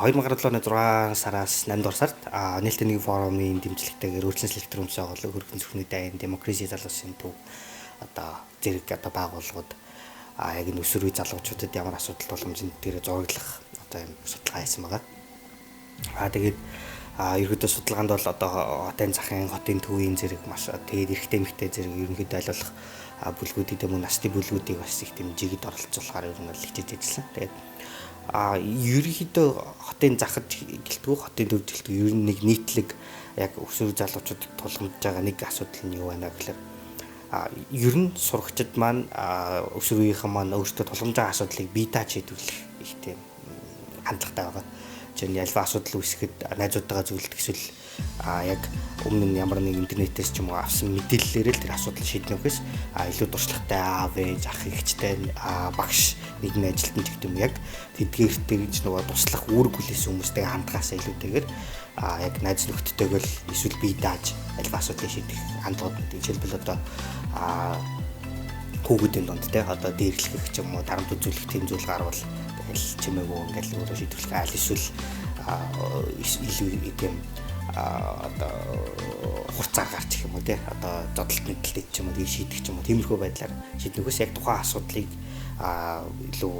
2017 оны 6 сараас 8 дугаар сард нээлттэй нэг форумын дэмжлэгтэйгээр өөрчлөлт электронсын оголыг хөргөн зөвхөн дайн демократийн залуусын төв зэрэг байгууллагууд яг энэ өсвөр үе залуучуудад ямар асуудал боломжтой дээр зураглах юм судалгаа хийсэн байгаа. Тэгээд ерөөдөө судалгаанд бол хотын захын хотын төвийн зэрэг маш тэгээд эрэгтэй эмэгтэй зэрэг ерөнхийдөө айлуулах бүлгүүдийн мөн насны бүлгүүдийг бас их тийм жигэд оролцуулахаар ер нь хичээж ажилласан. Тэгээд ерөнхийдөө хотын захад гэлтгүү хотын төвд гэлтгүү ер нь нэг нийтлэг яг өсвөр залуучуудад тулгамдж байгаа нэг асуудал нь юу байна гэхээр ер нь сурагчид маань өсвөр үеийнхэн маань өөрсдөө тулгамдж байгаа асуудлыг бие дааж шийдвэрлэх их тийм хандлагатай байгаа. Жишээ нь альва асуудал үүсгэхэд найзуудтайгаа зөвлөлт эсвэл яг өмнө нь ямар нэг интернетээс ч юм уу авсан мэдээллээр л тэр асуудал шийднөхөөс илүү туршлагатай аав ээж ах эгчтэй багш нэгэн ажилтнууд гэх юм яг тэдгээртэй гэж нөгөө туслах үүрэг хүлээсэн хүмүүстэй хандгаасаа илүүтэйгээр яг найз нөхдөдтэйгээр эсвэл бие дааж альва асуудлыг шийдэх хандлагууд жишээлбэл хүүхдийн донд те дээрлэх ч юм уу дарамт үзүүлэх тийм зүйл гарвал чимээгүй ингээл өөрөө шийдвэрлэх аль эсвэл илүү тийм хурцаар гарч их юм уу те зодолт мэдлэлтэй ч юм уу шийдэх ч юм уу тиймэрхүү байдлаар шийднэгээс яг тухайн асуудлыг илүү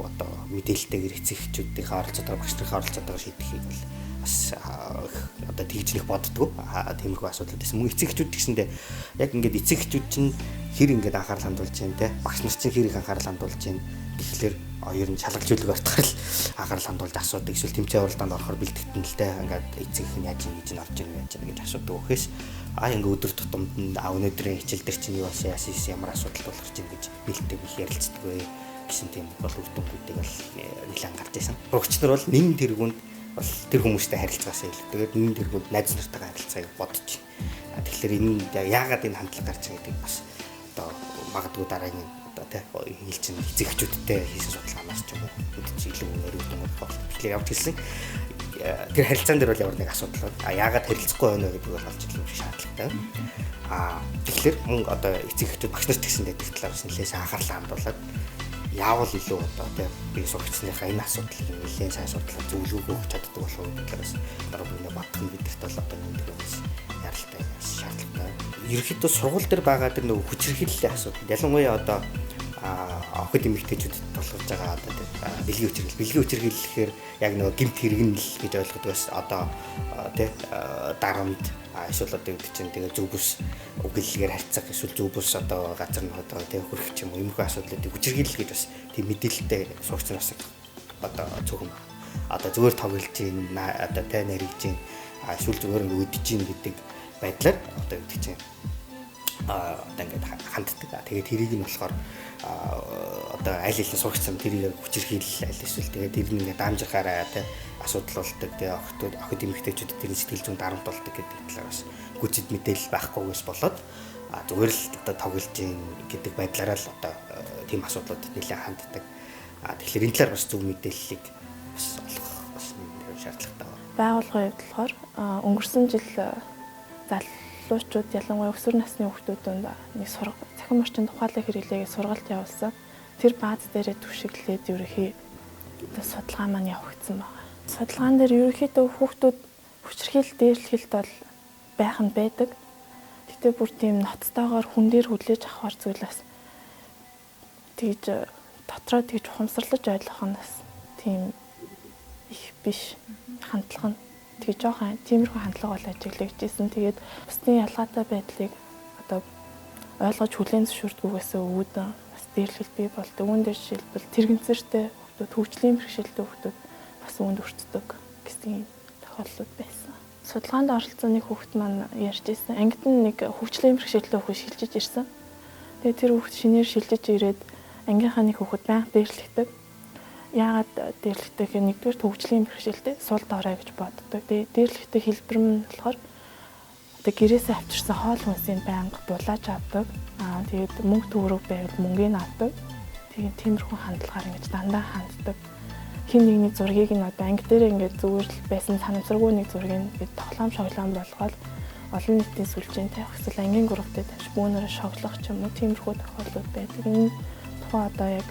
мэдээлэлтэйгээр эцэгчүүдийн оролцоотойгоор багш нарын оролцоотойгоор шийдэхийг бол бас тэгж нэг боддгоо тиймэрхүү асуудал байсан. Мөн эцэгчүүд гэсэндээ яг ингээд эцэгчүүд чинь хэр ингээд анхаарал хандуулж байна те багш нар чинь хэр их анхаарал хандуулж байна тэгэхээр ер нь шалгалжуулга ортохоор л анхаарал хандуулж асуудаг эсвэл тэмцээн уралдаанд орохоор бэлтгэн л те ингээд эцэг их нь яаж ингэж нь орж ийн гэж асуудаг өгөхөөс ингээд өдөр тутамд нь өнөөдрийн хичээл дээр чинь юу болсон ямар асуудал болох чинь гэж бэлтгэв их ярилцдаг бай гэсэн тийм бол үр дүнуудыг бол нэлээд гарч ирсэн. Урагч нар бол нэн тэргүүнд бол тэр хүмүүстэй харилцаасаа илүү. Тэгээд нэн тэргүүнд найз нартайгаа харилцааг бодож байна. Тэгэхээр энэ яагаад энэ хандлага гарч байгаа гэдэг бас магадгүй дараагийн хэлчин эцэгчүүдтэй хийсэн судалгаанаас ч юм уу үдчих илүү өрөвдөн болох. Тэгэхээр явж хэлсэн тэр харилцаан дээр бол ямар нэг асуудал байна. Яагаад харилцахгүй байна вэ гэдэг бол олж илүү шаардлагатай. Тэгэхээр мөн эцэгчүүд багш нарт гэсэн дээр талаас нэлээс анхаарлаа хандуулаад яавал илүү би сурагчныхаа энэ асуудлыг нэлээд сайн судлаад зөвлөгөө өгч чаддаг болох уу гэдгээс дараа нь бодох нь бидэрт бол энэ дээрээс ярилтай шаардлагатай. Ерөнхийдөө сургууль дээр байгаа тэр нөгөө хүчирхийллийн асуудал. Ялангуяа охид эмэгтэйчүүдэд тулгарч байгаа бэлгийн хүчирхийллэхээр яг нөгөө гэмт хэрэгнэл гэж ойлгодгоос дарамт эсвэл гэдэг чинь тэгээ зөв бүс үгэлгээр харьцах эсвэл зөв бүс газар нь хөрөх ч юм уу иймэрхүү асуудлуудыг хүчирхийлэл гэж бас тийм мэдээлэлтэй сурагч нараас зөвхөн зүгээр тоглож гин наригж гин эсвэл зүгээр өдөж гин гэдэг байдлаар гэдэг чинь ингээд ханддаг. Тэгээд тэрийг нь болохоор аль хэдийн сурагч зам тэрийг хүчирхийлэл аль эсвэл тэгээд тэр нь ингээд дамжихаараа асуудал болдог. Тэгээд охид эмэгтэйчүүдэд тэрний сэтгэл зүйн дарамт болдог гэдэг талаас гүцэд мэдээлэл байхгүйгээс болоод зүгээр л тоглож гин гэдэг байдлаараа л тийм асуудлуудад нэлээд ханддаг. Тэгэхээр энэ талаар бас зөв мэдээллийг бас олох бас шаардлагатай байна. Байгууллагын хувьд болохоор өнгөрсөн жил залуучууд ялангуяа өсвөр насны хүүхдүүдэнд нэг цахим орчин тухайлан хэрэглээгээ сургалт явуулсан. Тэр бааз дээрээ түшиглээд ерөнхий судалгаа маань явагдсан байна. Судалгаан дээр ерөнхийдөө хүүхдүүд хүчирхийлэл дээрлэхэлт бол байх нь байдаг. Гэтэ бүр тийм ноцтойгоор хүн дээр хүлээж авахар зүйлээс тэгж дотроо тэгж ухамсарлаж ойлгох нь бас тийм их биш хандлага нь тэгээ жоохон тиймэрхүү хандлага бол ажиглагдчихсэн. Тэгээд бусдын ялгаатай байдлыг ойлгож хүлээн зөвшөөрдгүйгээсээ үүдэн бас дээрлэхэл бий болдог. Үүн дээр жишээлбэл тэрэгцэртэй хүүхдүүд, хөгжлийн бэрхшээлтэй хүүхдүүд бас үүнд өртдөг гэсэн тохиолдлууд байсан. Судалгаанд оролцсон нэг хүүхэд маань ярьж ирсэн. Ангид нэг хөгжлийн бэрхшээлтэй хүүхэд шилжиж ирсэн. Тэгээд тэр хүүхэд шинээр шилжиж ирээд ангийнхаа нэг хүүхэд байнга дээрлэгдэг. Яагаад дээрлэгтэй гэхээр нэгдүгээр хөгжлийн бэрхшээлтэй сул доорой гэж боддог. Тэгээд дээрлэгтэй хэлбэр нь болохоор гэрээсээ авчирсан хоол хүнсийг байнга булааж авдаг. Тэгээд мөнгө төгрөг байвал мөнгөний авдаг. Тэгээд тиймэрхүү хандлагаар ингэж дандаа ханддаг. Хин нэгний зургийг нь анги дээр ингээд зүгээр л байсан санамсаргүй нэг зургийг ингээд тоглоом шоглоом болгоод олон нийтийн сүлжээнд тавих эсвэл ангийн групптэй тавьж бүүнээрээ шоглох ч юм уу тиймэрхүү тохиолдол байдаг. Энэ тухай яг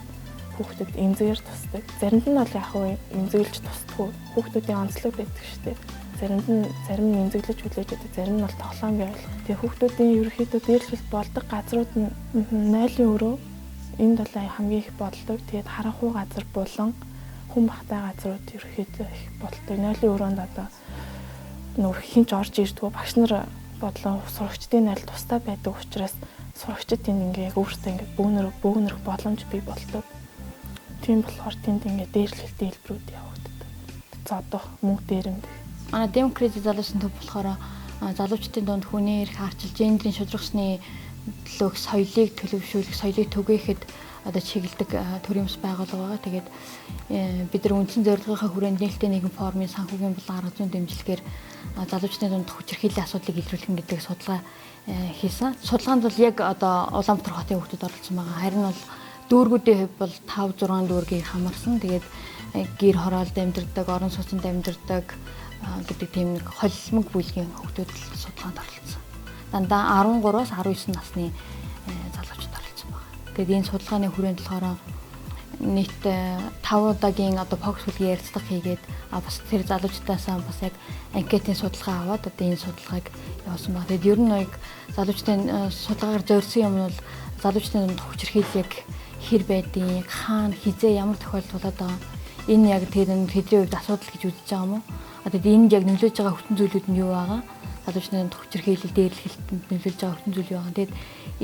хүүхдэд эмзэгээр тусдаг. Заримд нь бол яг уу эмзэглэж тусдаггүй. Хүүхдүүдийн онцлог байдаг шүү дээ. Зарим нь эмзэглэж хүлээж байдаг, зарим нь бол тоглоомын ойлгох. Тэгээ хүүхдүүдийн ерөнхийдөө дээрлэлт болдог газрууд нь 0-ийн өрөө энд бол хамгийн их болдог. Тэгээд харанхуй газар болон хүн бахтай газрууд ерөнхийдөө их болдог. 0-ийн өрөөнд одоо нөр хинч орж ирдгүү багш нар бодлоо сурагчдын найл тустай байдаг учраас сурагчид тэнд ингээ яг өөртөө ингээ бөөгнөрөх боломж бий болдог. Тийм болохоор тэнд ингээ дээрлэлт дэлбэрүүд явагддаг. Зодох мөнгө дээрэмдэх. Манай демократик залуучдын төв болохоор залуучдын дунд хүний эрх харчил, гендрийн шударгасны төлөөх соёлыг төлөвшүүлэх, соёлыг түгээхэд одоо чиглэдэг төрийн бас байгууллага байгаа. Тэгээд бид нар үндсэн зорилгынхаа хүрээнд нээлттэй нэгэн формын санхүүгийн болон арга зүйн дэмжлэгээр залуучдын дунд хүчирхийллийн асуудлыг илрүүлэх гэдэг судалгаа хийсэн. Судалгаанд бол яг одоо Улаанбаатар хотын хүүхдүүд оролцсон байгаа. Харин бол дүүргүүдийн хувьд бол 5-6 дүүргийг хамарсан. Тэгээд гэр хороолд амьдардаг, орон сууцнд амьдардаг гэдэг тийм нэг холимог бүлгийн хүүхдүүд судалгаанд оролцсон. Дандаа 13-аас 19 насны залуучууд оролцсон байна. Тэгээд энэ судалгааны хүрээнд болохоор нийт 5 удаагийн одоо фокус бүлгийн ярилцлага хийгээд бас тэр залуучдаасаа бас яг анкетын судалгаа аваад одоо энэ судалгааг явуулсан байна. Тэгээд ер нь яг залуучдын судалгаагаар зорьсон юм бол залуучдын дунд хүчирхийлэл яг хэр байдгийг, хаана, хизээ ямар тохиолдол болоод байгаа. Энэ яг тэдний хувьд асуудал гэж үзэж байгаа юм уу? Одоо энд яг нөлөөж байгаа хүчин зүйлүүд нь юу байгаа? Залуучдын дунд хүчирхийлэл дээрлэхэлтэнд нөлөөлж байгаа хүчин зүйл юу байгаа. Тэгээд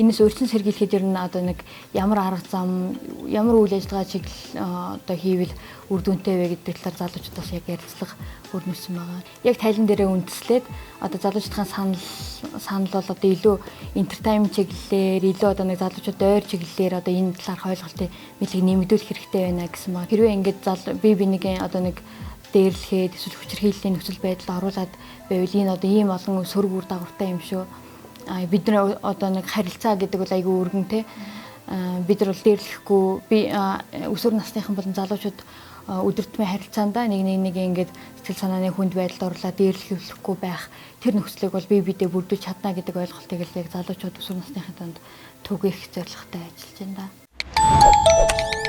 энэс өөрчлөн сэргийлэхэд ер нь одоо нэг ямар арга зам, ямар үйл ажиллагаа чиглэл одоо хийвэл үр дүнтэй вэ гэдэг талаар залуучдаас яг ярилцлага өрнөсөн байгаа. Яг тайлан дээрээ үндэслээд одоо залуучдын санал бол одоо илүү entertainment чиглэлээр, илүү одоо нэг залуучууд ойр чиглэлээр одоо энэ талаарх ойлголтыг мэдлэг нэмэгдүүлэх хэрэгтэй байна гэсэн маа. Хэрвээ ингээд бие бинийгээ одоо нэг дээрлэхэд эсвэл хүчирхийллийн нөхцөл байдалд оруулаад байвал энэ одоо ийм олон сөрөг үр дагавартай юм шүү. Бид нар одоо нэг харилцаа гэдэг бол айгүй өргөнтэй. Бид нар бол дээрлэхгүй би өсвөр насныхан болон залуучууд өдөртмийн харилцаандаа нэг ингээд сэтгэл санааны хүнд байдалд орлоо дээрлэхгүй байх тэр нөхцөлийг бол бидээ бүрдүүлж чадна гэдэг ойлголтыг л яг залуучууд өсвөр насныхын донд түгээх зорилготой ажиллаж байна да.